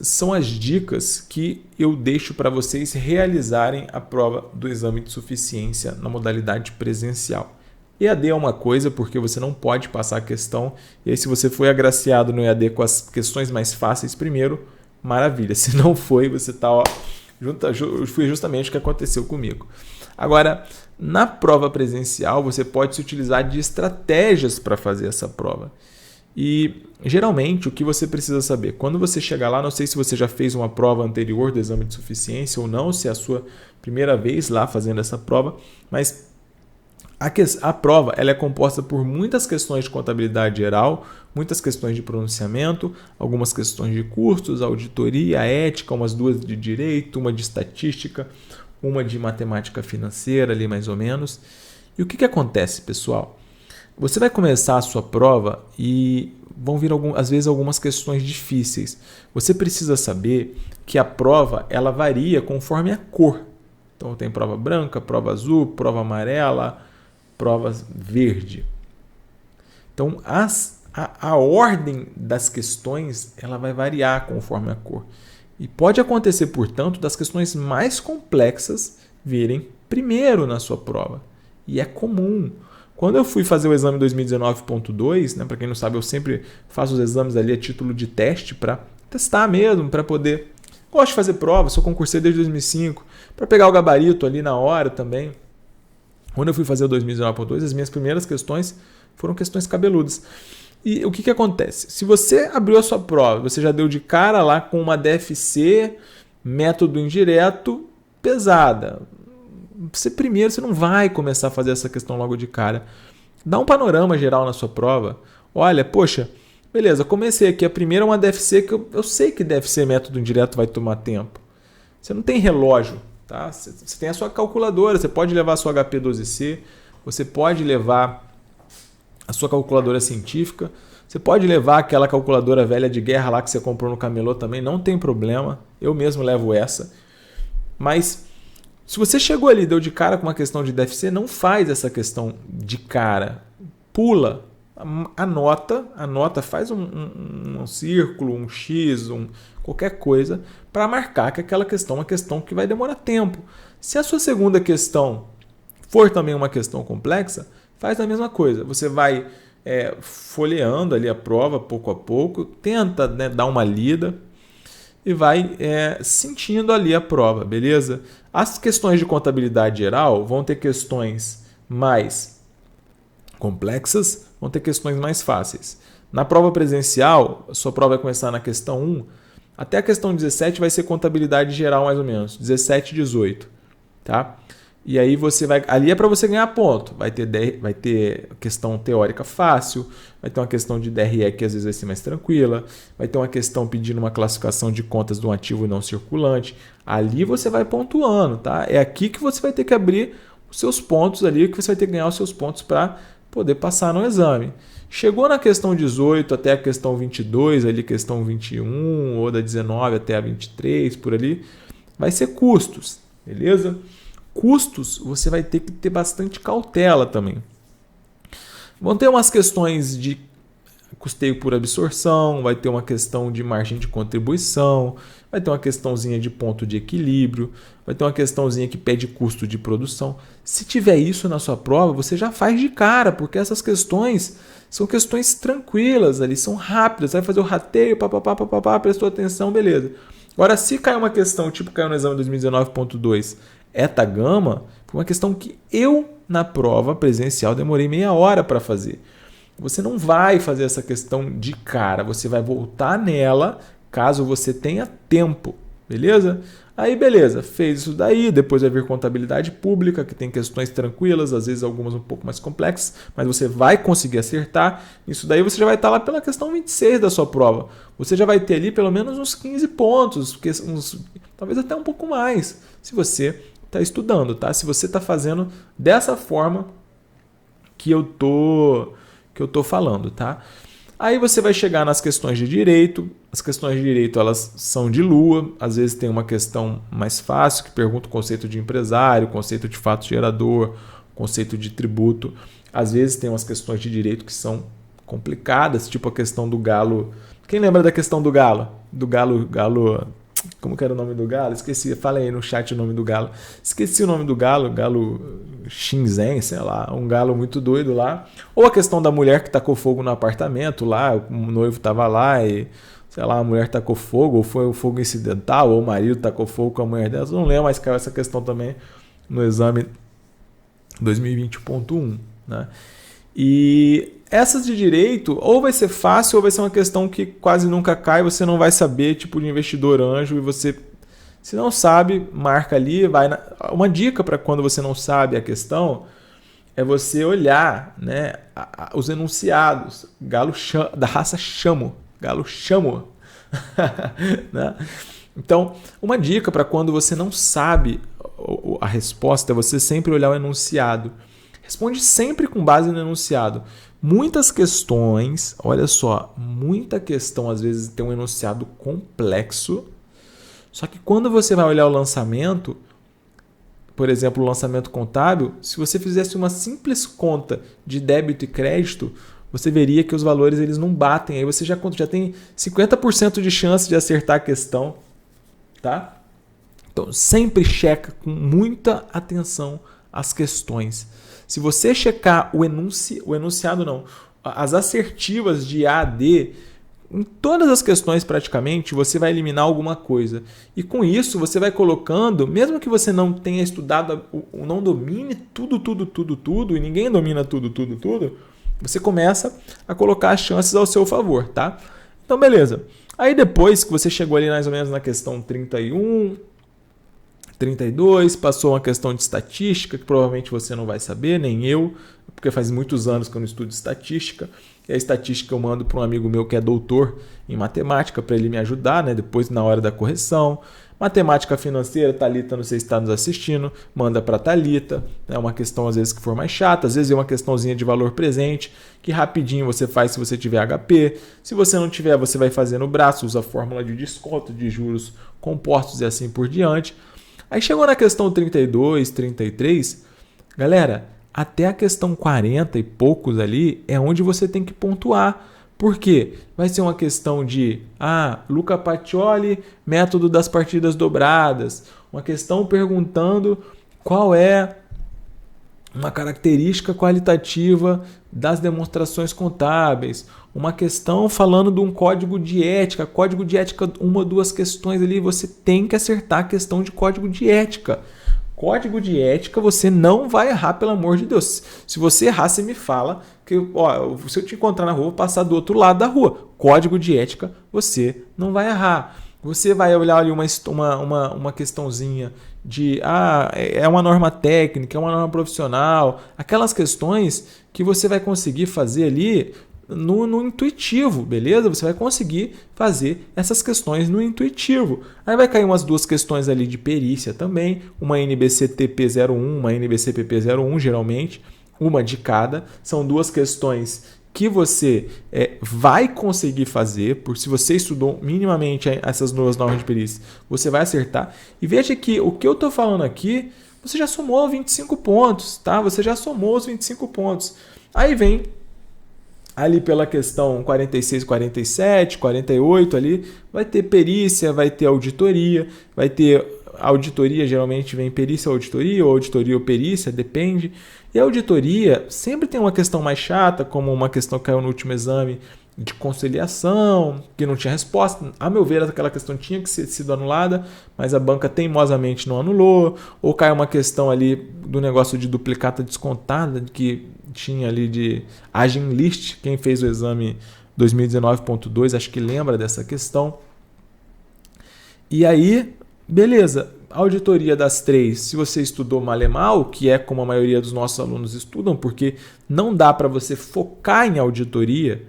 são as dicas que eu deixo para vocês realizarem a prova do exame de suficiência na modalidade presencial. EAD é uma coisa, porque você não pode passar a questão, e aí se você foi agraciado no EAD com as questões mais fáceis primeiro, maravilha. Se não foi, você está... Foi justamente o que aconteceu comigo. Agora, na prova presencial, você pode se utilizar de estratégias para fazer essa prova. E, geralmente, o que você precisa saber? Quando você chegar lá, não sei se você já fez uma prova anterior do exame de suficiência ou não, se é a sua primeira vez lá fazendo essa prova, mas a prova ela é composta por muitas questões de contabilidade geral, muitas questões de pronunciamento, algumas questões de custos, auditoria, ética, umas 2 de direito, uma de estatística, uma de matemática financeira, ali mais ou menos. E o que acontece, pessoal? Você vai começar a sua prova e vão vir às vezes algumas questões difíceis. Você precisa saber que a prova ela varia conforme a cor. Então tem prova branca, prova azul, prova amarela, prova verde. Então a ordem das questões ela vai variar conforme a cor. E pode acontecer, portanto, das questões mais complexas virem primeiro na sua prova. E é comum. Quando eu fui fazer o exame 2019.2, né, para quem não sabe, eu sempre faço os exames ali a título de teste para testar mesmo, para poder... Gosto de fazer prova, sou concurseiro desde 2005, para pegar o gabarito ali na hora também. Quando eu fui fazer o 2019.2, as minhas primeiras questões foram questões cabeludas. E o que acontece? Se você abriu a sua prova, você já deu de cara lá com uma DFC, método indireto, pesada. Você não vai começar a fazer essa questão logo de cara. Dá um panorama geral na sua prova. Olha, poxa, beleza, comecei aqui. A primeira é uma DFC que eu sei que DFC método indireto vai tomar tempo. Você não tem relógio, tá? Você tem a sua calculadora, você pode levar a sua HP12C, você pode levar a sua calculadora científica, você pode levar aquela calculadora velha de guerra lá que você comprou no camelô também, não tem problema. Eu mesmo levo essa. Mas se você chegou ali e deu de cara com uma questão de DFC, não faz essa questão de cara. Pula, anota, faz um círculo, um X, qualquer coisa para marcar que aquela questão é uma questão que vai demorar tempo. Se a sua segunda questão for também uma questão complexa, faz a mesma coisa. Você vai folheando ali a prova pouco a pouco, tenta, né, dar uma lida e vai sentindo ali a prova, beleza? As questões de contabilidade geral vão ter questões mais complexas, vão ter questões mais fáceis. Na prova presencial, a sua prova vai começar na questão 1, até a questão 17 vai ser contabilidade geral mais ou menos, 17 e 18, tá? E aí você vai... Ali é para você ganhar ponto. Vai ter questão teórica fácil, vai ter uma questão de DRE que às vezes vai ser mais tranquila, vai ter uma questão pedindo uma classificação de contas de um ativo não circulante. Ali você vai pontuando, tá? É aqui que você vai ter que abrir os seus pontos ali, que você vai ter que ganhar os seus pontos para poder passar no exame. Chegou na questão 18 até a questão 22, ali questão 21, ou da 19 até a 23, por ali, vai ser custos, beleza? Custos, você vai ter que ter bastante cautela também. Vão ter umas questões de custeio por absorção, vai ter uma questão de margem de contribuição, vai ter uma questãozinha de ponto de equilíbrio, vai ter uma questãozinha que pede custo de produção. Se tiver isso na sua prova, você já faz de cara, porque essas questões são questões tranquilas ali, são rápidas, você vai fazer o rateio, papapá, prestou atenção, beleza. Agora, se cair uma questão, tipo caiu no exame 2019.2, eta gama, foi uma questão que eu, na prova presencial, demorei meia hora para fazer. Você não vai fazer essa questão de cara, você vai voltar nela caso você tenha tempo, beleza? Aí beleza, fez isso daí, depois vai vir contabilidade pública, que tem questões tranquilas, às vezes algumas um pouco mais complexas, mas você vai conseguir acertar. Isso daí você já vai estar lá pela questão 26 da sua prova. Você já vai ter ali pelo menos uns 15 pontos, talvez até um pouco mais, se você está estudando, tá? Se você está fazendo dessa forma que eu tô falando, tá? Aí você vai chegar nas questões de direito. As questões de direito elas são de lua. Às vezes tem uma questão mais fácil que pergunta o conceito de empresário, conceito de fato gerador, conceito de tributo. Às vezes tem umas questões de direito que são complicadas, tipo a questão do galo. Quem lembra da questão do galo? como que era o nome do galo? Esqueci, fala aí no chat o nome do galo. Esqueci o nome do galo Shenzhen, sei lá, um galo muito doido lá. Ou a questão da mulher que tacou fogo no apartamento lá, o noivo tava lá e, sei lá, a mulher tacou fogo, ou foi um fogo incidental, ou o marido tacou fogo com a mulher dela. Eu não lembro, mas caiu essa questão também no exame 2020.1, né? E essas de direito, ou vai ser fácil, ou vai ser uma questão que quase nunca cai, você não vai saber, tipo de investidor anjo, e você, se não sabe, marca ali, uma dica para quando você não sabe a questão é você olhar, né, os enunciados, da raça chamo, galo chamo. Né? Então, uma dica para quando você não sabe a resposta é você sempre olhar o enunciado. Responde sempre com base no enunciado. Muitas questões, olha só, muita questão às vezes tem um enunciado complexo, só que quando você vai olhar o lançamento, por exemplo, o lançamento contábil, se você fizesse uma simples conta de débito e crédito, você veria que os valores eles não batem. Aí você já tem 50% de chance de acertar a questão, tá? Então, sempre checa com muita atenção as questões. Se você checar o enunciado não, as assertivas de A a D, em todas as questões praticamente, você vai eliminar alguma coisa. E com isso, você vai colocando, mesmo que você não tenha estudado, não domine tudo, e ninguém domina tudo, você começa a colocar as chances ao seu favor, tá? Então, beleza. Aí depois que você chegou ali mais ou menos na questão 31, 32, passou uma questão de estatística, que provavelmente você não vai saber, nem eu, porque faz muitos anos que eu não estudo estatística. E a estatística eu mando para um amigo meu que é doutor em matemática, para ele me ajudar, né, depois na hora da correção. Matemática financeira, Thalita, não sei se está nos assistindo, manda para a Thalita. É uma questão às vezes que for mais chata, às vezes é uma questãozinha de valor presente, que rapidinho você faz se você tiver HP. Se você não tiver, você vai fazer no braço, usa a fórmula de desconto de juros compostos e assim por diante. Aí chegou na questão 32, 33, galera, até a questão 40 e poucos ali é onde você tem que pontuar. Por quê? Vai ser uma questão de Luca Pacioli, método das partidas dobradas. Uma questão perguntando qual é uma característica qualitativa das demonstrações contábeis. Uma questão falando de um código de ética. Código de ética, uma ou duas questões ali, você tem que acertar a questão de código de ética. Código de ética você não vai errar, pelo amor de Deus. Se você errar, você me fala que se eu te encontrar na rua, eu vou passar do outro lado da rua. Código de ética você não vai errar. Você vai olhar ali uma questãozinha de é uma norma técnica, é uma norma profissional. Aquelas questões que você vai conseguir fazer ali no intuitivo, beleza? Você vai conseguir fazer essas questões no intuitivo. Aí vai cair umas duas questões ali de perícia também, uma NBC-TP01, uma NBC-PP01, geralmente, uma de cada. São duas questões que você vai conseguir fazer, porque se você estudou minimamente essas duas normas de perícia, você vai acertar. E veja que o que eu estou falando aqui, você já somou 25 pontos, tá? Você já somou os 25 pontos. Aí vem ali pela questão 46, 47, 48 ali, vai ter perícia, vai ter auditoria, vai ter auditoria, geralmente vem perícia ou auditoria ou perícia, depende. E a auditoria sempre tem uma questão mais chata, como uma questão que caiu no último exame de conciliação, que não tinha resposta. A meu ver, aquela questão tinha que ter sido anulada, mas a banca teimosamente não anulou. Ou caiu uma questão ali do negócio de duplicata descontada, que tinha ali de aging list. Quem fez o exame 2019.2, acho que lembra dessa questão. E aí, beleza. Auditoria das três, se você estudou Malemal, que é como a maioria dos nossos alunos estudam, porque não dá para você focar em auditoria.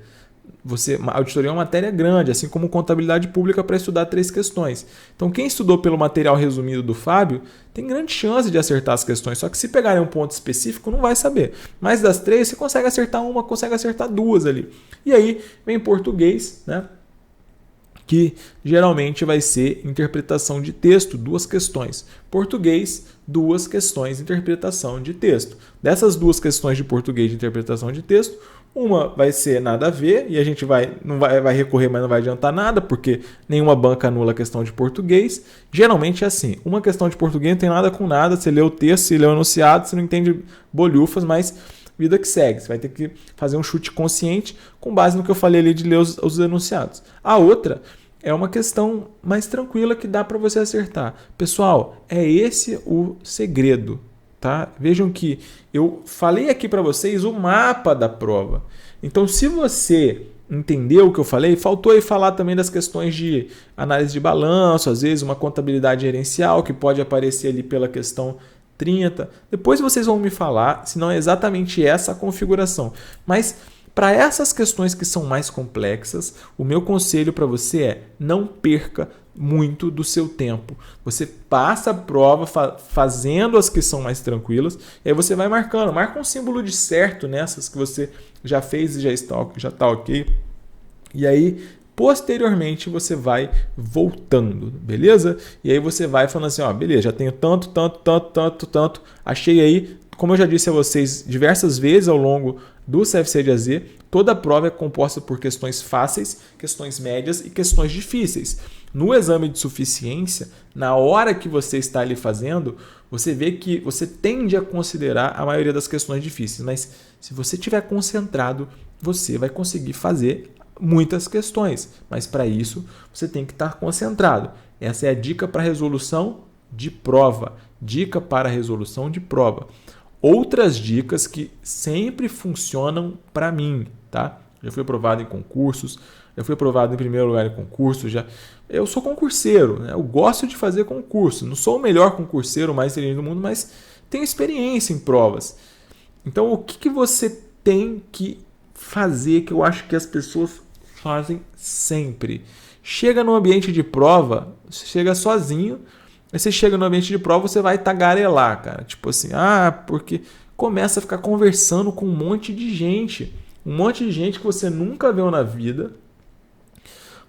Auditoria é uma matéria grande, assim como contabilidade pública para estudar 3 questões. Então, quem estudou pelo material resumido do Fábio tem grande chance de acertar as questões, só que se pegarem um ponto específico, não vai saber. Mas das 3, você consegue acertar uma, consegue acertar 2 ali. E aí vem português, né? Que geralmente vai ser interpretação de texto, 2 questões. Português, 2 questões, interpretação de texto. Dessas 2 questões de português de interpretação de texto, Uma vai ser nada a ver e a gente não vai recorrer, mas não vai adiantar nada, porque nenhuma banca anula a questão de português. Geralmente é assim, uma questão de português não tem nada com nada, você lê o texto, você lê o enunciado, você não entende bolhufas, mas vida que segue. Você vai ter que fazer um chute consciente com base no que eu falei ali de ler os enunciados. A outra é uma questão mais tranquila que dá para você acertar. Pessoal, é esse o segredo. Tá? Vejam que eu falei aqui para vocês o mapa da prova. Então, se você entendeu o que eu falei, faltou aí falar também das questões de análise de balanço, às vezes uma contabilidade gerencial que pode aparecer ali pela questão 30. Depois vocês vão me falar se não é exatamente essa a configuração. Mas para essas questões que são mais complexas, o meu conselho para você é não perca muito do seu tempo. Você passa a prova fazendo as que são mais tranquilas, e aí você vai marcando. Marca um símbolo de certo nessas que você já fez e já está ok. E aí, posteriormente, você vai voltando, beleza? E aí você vai falando assim, ó, beleza, já tenho tanto, achei aí, como eu já disse a vocês diversas vezes ao longo do CFC de AZ, toda a prova é composta por questões fáceis, questões médias e questões difíceis. No exame de suficiência, na hora que você está ali fazendo, você vê que você tende a considerar a maioria das questões difíceis, mas se você estiver concentrado, você vai conseguir fazer muitas questões, mas para isso você tem que estar concentrado. Essa é a dica para resolução de prova. Dica para resolução de prova. Outras dicas que sempre funcionam para mim, tá? Já fui aprovado em concursos, já fui aprovado em primeiro lugar em concurso, eu sou concurseiro, né? Eu gosto de fazer concurso. Não sou o melhor concurseiro, mais inteligente do mundo, mas tenho experiência em provas. Então, o que você tem que fazer que eu acho que as pessoas fazem sempre? Chega no ambiente de prova, você chega sozinho, aí você chega no ambiente de prova, você vai tagarelar, cara. Tipo assim, porque começa a ficar conversando com um monte de gente que você nunca viu na vida.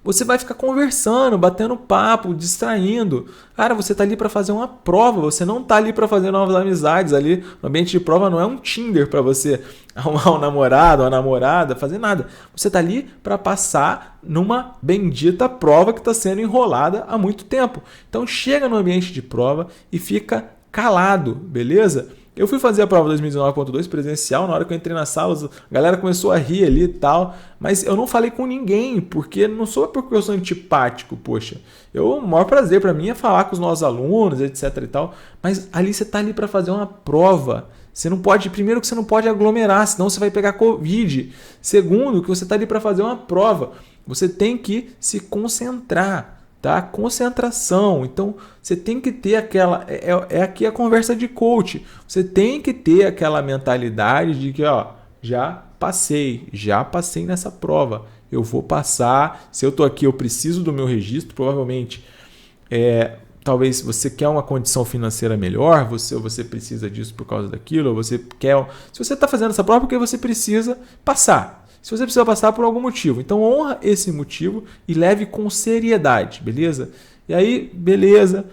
Você vai ficar conversando, batendo papo, distraindo. Cara, você tá ali para fazer uma prova, você não tá ali para fazer novas amizades. Ali, o ambiente de prova não é um Tinder para você arrumar um namorado, uma namorada, fazer nada. Você tá ali para passar numa bendita prova que está sendo enrolada há muito tempo. Então chega no ambiente de prova e fica calado, beleza? Eu fui fazer a prova 2019.2 presencial, na hora que eu entrei na sala, a galera começou a rir ali e tal, mas eu não falei com ninguém, porque não sou porque eu sou antipático, poxa. O maior prazer para mim é falar com os nossos alunos, etc e tal, mas ali você tá ali para fazer uma prova. Você não pode, primeiro que você não pode aglomerar, senão você vai pegar Covid. Segundo, que você tá ali para fazer uma prova. Você tem que se concentrar. Tá? Concentração. Então, você tem que ter aquela... aqui a conversa de coach. Você tem que ter aquela mentalidade de que, já passei nessa prova. Eu vou passar. Se eu estou aqui, eu preciso do meu registro. Provavelmente, talvez você quer uma condição financeira melhor, você precisa disso por causa daquilo, ou você quer... Se você está fazendo essa prova, porque você precisa passar. Se você precisa passar por algum motivo. Então, honra esse motivo e leve com seriedade, beleza? E aí, beleza.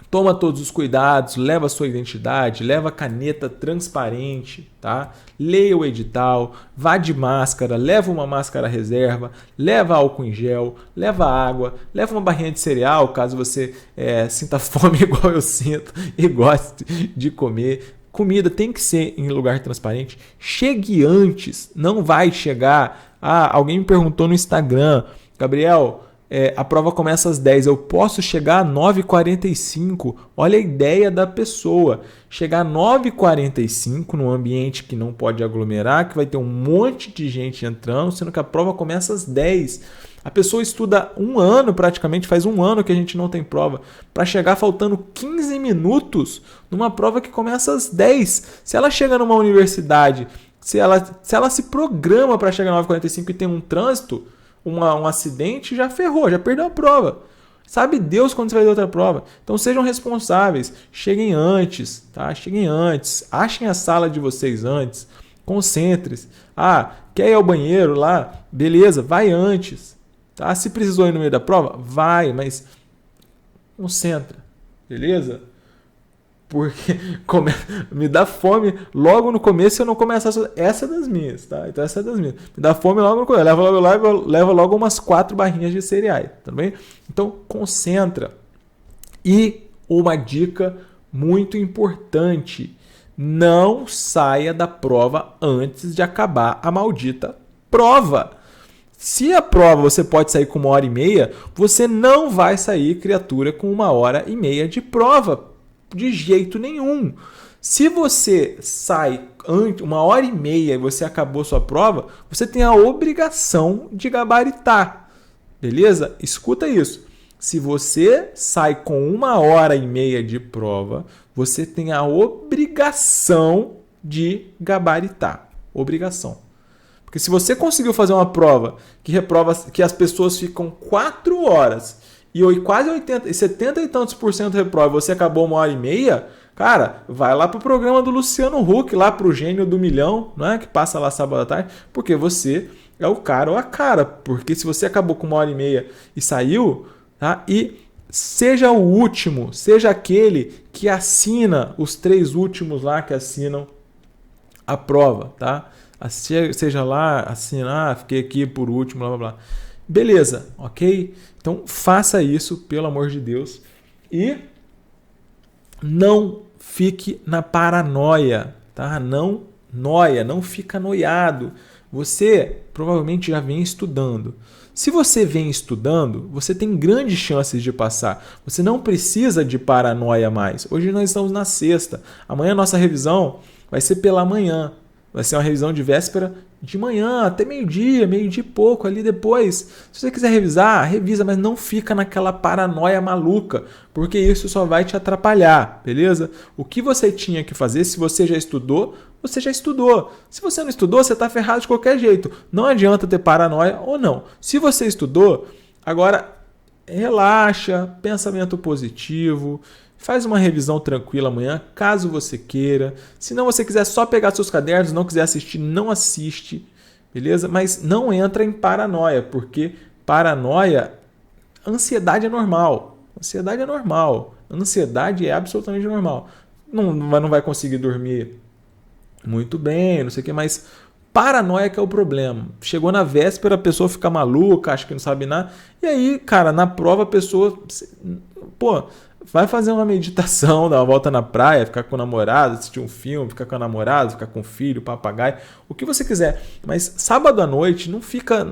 Toma todos os cuidados, leva a sua identidade, leva a caneta transparente, tá? Leia o edital, vá de máscara, leva uma máscara reserva, leva álcool em gel, leva água, leva uma barrinha de cereal, caso você sinta fome igual eu sinto e goste de comer. Comida tem que ser em lugar transparente. Chegue antes, não vai chegar. Alguém me perguntou no Instagram, Gabriel, a prova começa às 10, eu posso chegar às 9h45? Olha a ideia da pessoa. Chegar às 9h45 num ambiente que não pode aglomerar, que vai ter um monte de gente entrando, sendo que a prova começa às 10. A pessoa estuda um ano, praticamente, faz um ano que a gente não tem prova, para chegar faltando 15 minutos numa prova que começa às 10. Se ela chega numa universidade, se ela se programa para chegar às 9h45 e tem um trânsito, um acidente, já ferrou, já perdeu a prova. Sabe Deus quando você vai ter outra prova. Então sejam responsáveis, cheguem antes, tá? Cheguem antes, achem a sala de vocês antes, concentre-se. Quer ir ao banheiro lá? Beleza, vai antes. Tá? Se precisou ir no meio da prova, vai, mas concentra, beleza? Porque me dá fome logo no começo se eu não começar. Essa é das minhas, tá? Então essa é das minhas. Me dá fome logo no começo. Leva logo umas 4 barrinhas de cereais, tá bem? Então concentra. E uma dica muito importante: não saia da prova antes de acabar a maldita prova. Se a prova você pode sair com 1h30, você não vai sair, criatura, com 1h30 de prova. De jeito nenhum. Se você sai 1h30 e você acabou sua prova, você tem a obrigação de gabaritar. Beleza? Escuta isso. Se você sai com 1h30 de prova, você tem a obrigação de gabaritar. Obrigação. Porque se você conseguiu fazer uma prova que as pessoas ficam 4 horas e quase 70 e tantos por cento reprova, você acabou 1h30, cara, vai lá pro programa do Luciano Huck, lá pro Gênio do Milhão, não é? Que passa lá sábado à tarde, porque você é o cara ou a cara. Porque se você acabou com 1h30 e saiu, tá? E seja o último, seja aquele que assina, os 3 últimos lá que assinam a prova, tá? Seja lá, assinar, fiquei aqui por último, blá blá blá. Beleza, ok? Então faça isso, pelo amor de Deus. E não fique na paranoia, tá? Não fica noiado. Você provavelmente já vem estudando. Se você vem estudando, você tem grandes chances de passar. Você não precisa de paranoia mais. Hoje nós estamos na sexta. Amanhã nossa revisão vai ser pela manhã. Vai ser uma revisão de véspera de manhã até meio-dia e pouco ali depois. Se você quiser revisar, revisa, mas não fica naquela paranoia maluca, porque isso só vai te atrapalhar, beleza? O que você tinha que fazer, se você já estudou, você já estudou. Se você não estudou, você está ferrado de qualquer jeito. Não adianta ter paranoia ou não. Se você estudou, agora relaxa, pensamento positivo. Faz uma revisão tranquila amanhã, caso você queira. Se não você quiser só pegar seus cadernos, não quiser assistir, não assiste, beleza? Mas não entra em paranoia, porque paranoia, ansiedade é normal. Ansiedade é normal. Ansiedade é absolutamente normal. Não vai conseguir dormir muito bem, não sei o que, mas paranoia que é o problema. Chegou na véspera, a pessoa fica maluca, acha que não sabe nada. E aí, cara, na prova a pessoa... vai fazer uma meditação, dar uma volta na praia, ficar com o namorado, assistir um filme, ficar com a namorada, ficar com o filho, papagaio, o que você quiser. Mas sábado à noite não fica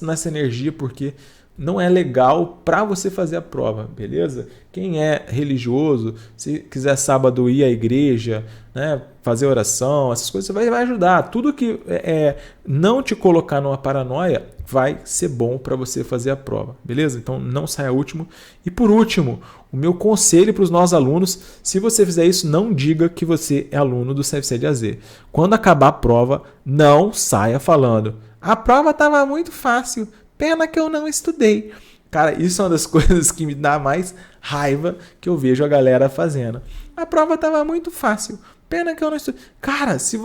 nessa energia, porque não é legal para você fazer a prova, beleza? Quem é religioso, se quiser sábado ir à igreja, né, fazer oração, essas coisas, você vai ajudar. Tudo que não te colocar numa paranoia vai ser bom para você fazer a prova, beleza? Então não saia último. E por último, o meu conselho para os nossos alunos: se você fizer isso, não diga que você é aluno do CFC de AZ. Quando acabar a prova, não saia falando: a prova estava muito fácil, pena que eu não estudei. Cara, isso é uma das coisas que me dá mais raiva que eu vejo a galera fazendo. A prova estava muito fácil, pena que eu não estudei. Cara, se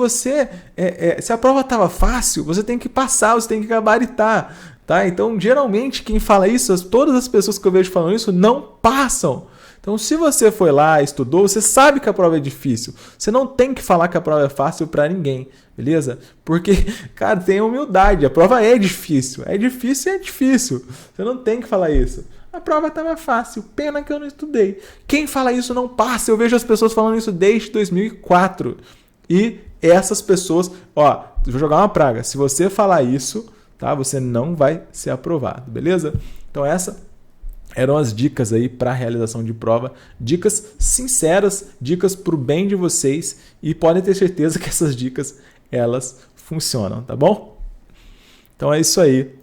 a prova estava fácil, você tem que passar, você tem que gabaritar, tá? Então, geralmente, quem fala isso, todas as pessoas que eu vejo falando isso, não passam. Então, se você foi lá, estudou, você sabe que a prova é difícil. Você não tem que falar que a prova é fácil para ninguém, beleza? Porque, cara, tenha humildade. A prova é difícil. É difícil e é difícil. Você não tem que falar isso. A prova estava fácil, pena que eu não estudei. Quem fala isso não passa. Eu vejo as pessoas falando isso desde 2004. E essas pessoas... Ó, vou jogar uma praga. Se você falar isso, tá, você não vai ser aprovado, beleza? Então essa... eram as dicas aí para a realização de prova, dicas sinceras, dicas para o bem de vocês, e podem ter certeza que essas dicas, elas funcionam, tá bom? Então é isso aí.